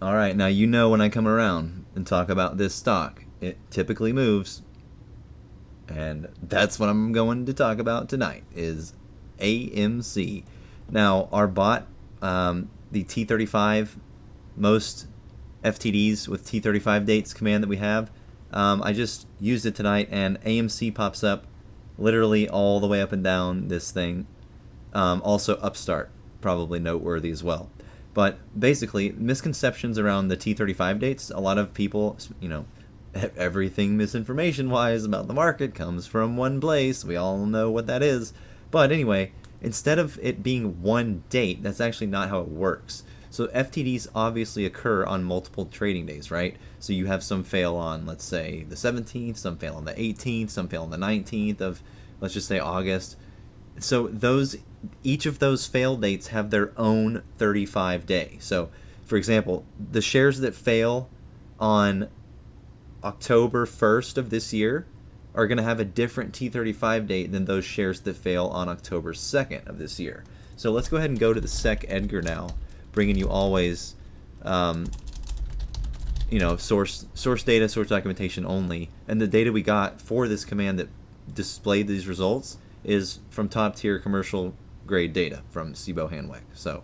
Alright, now you know when I come around and talk about this stock, it typically moves. And that's what I'm going to talk about tonight is AMC. Now, our bot, the T35, most FTDs with T35 dates command that we have, I just used it tonight, and AMC pops up literally all the way up and down this thing. Also, Upstart, probably noteworthy as well. But basically, misconceptions around the T35 dates, a lot of people, everything misinformation wise about the market comes from one place. We all know what that is. But anyway, instead of it being one date, that's actually not how it works. So FTDs obviously occur on multiple trading days, right? So you have some fail on, let's say, the 17th, some fail on the 18th, some fail on the 19th of, let's just say, August. So each of those fail dates have their own 35 day. So, for example, the shares that fail on October 1st of this year are going to have a different T35 date than those shares that fail on October 2nd of this year. So let's go ahead and go to the Sec Edgar now, bringing you always, source data, source documentation only. And the data we got for this command that displayed these results is from top tier commercial grade data from SIBO Hanweck. So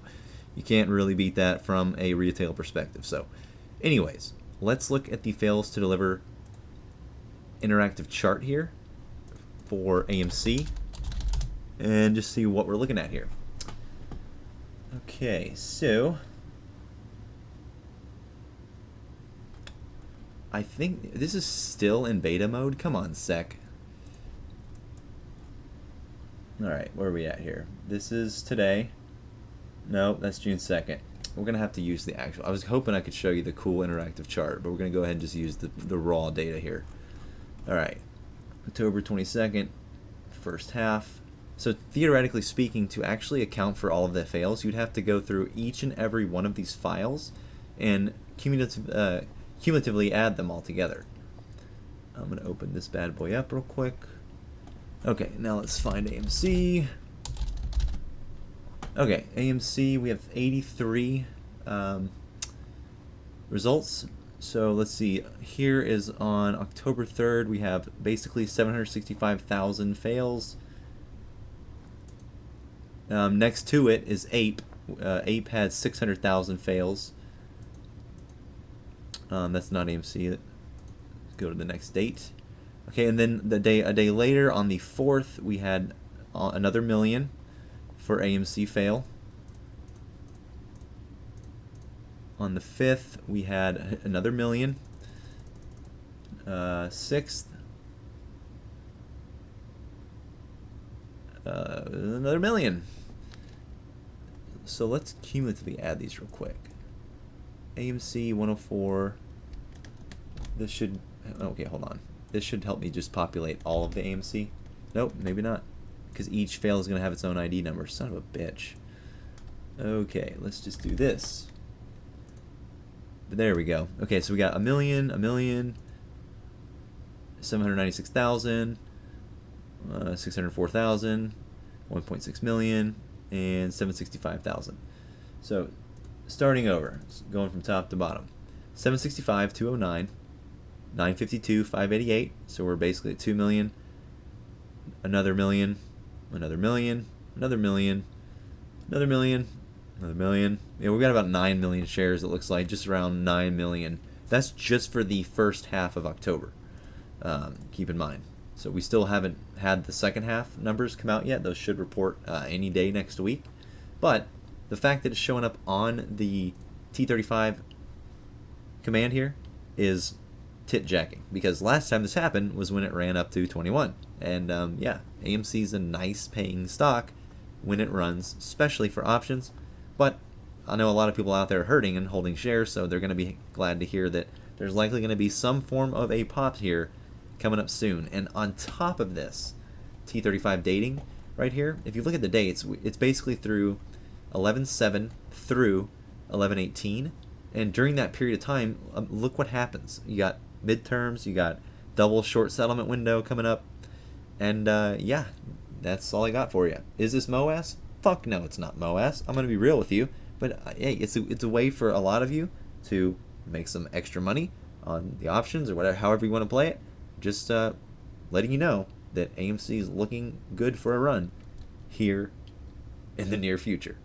you can't really beat that from a retail perspective. So anyways, let's look at the fails to deliver interactive chart here for AMC and just see what we're looking at here. Okay, so I think this is still in beta mode. Come on, Sec. Alright, where are we at here? This is today. No, that's June 2nd. We're going to have to use the actual. I was hoping I could show you the cool interactive chart, but we're going to go ahead and just use the raw data here. Alright, October 22nd, first half. So theoretically speaking, to actually account for all of the fails, you'd have to go through each and every one of these files and cumulatively add them all together. I'm going to open this bad boy up real quick. Okay, now let's find AMC. Okay, AMC, we have 83 results. So let's see, here is on October 3rd, we have basically 765,000 fails. Next to it is Ape. Ape had 600,000 fails. That's not AMC. Let's go to the next date. Okay, and then a day later, on the 4th, we had another million for AMC fail. On the 5th, we had another million. 6th, another million. So let's cumulatively add these real quick. AMC 104. This should, okay, hold on. This should help me just populate all of the AMC. Nope, maybe not. Because each fail is going to have its own ID number. Son of a bitch. Okay, let's just do this. There we go. Okay, so we got a million, 796,000, 604,000, 1.6 million, and 765,000. So, starting over, going from top to bottom. 765, 209. 952, 588, so we're basically at 2 million, another million, another million, another million, another million, another million. Yeah, we've got about 9 million shares, it looks like, just around 9 million. That's just for the first half of October, keep in mind. So we still haven't had the second half numbers come out yet. Those should report any day next week. But the fact that it's showing up on the T35 command here is tit jacking, because last time this happened was when it ran up to 21, and yeah, AMC is a nice paying stock when it runs, especially for options. But I know a lot of people out there hurting and holding shares, so they're going to be glad to hear that there's likely going to be some form of a pop here coming up soon. And on top of this, T35 dating right here, if you look at the dates, it's basically through 11/7 through 11/18, and during that period of time, look what happens. You got midterms, you got double short settlement window coming up, and yeah, that's all I got for you. Is this MOAS? Fuck no, it's not MOAS. I'm gonna be real with you, but hey, it's a way for a lot of you to make some extra money on the options or whatever, however you want to play it. Just letting you know that AMC is looking good for a run here in the near future.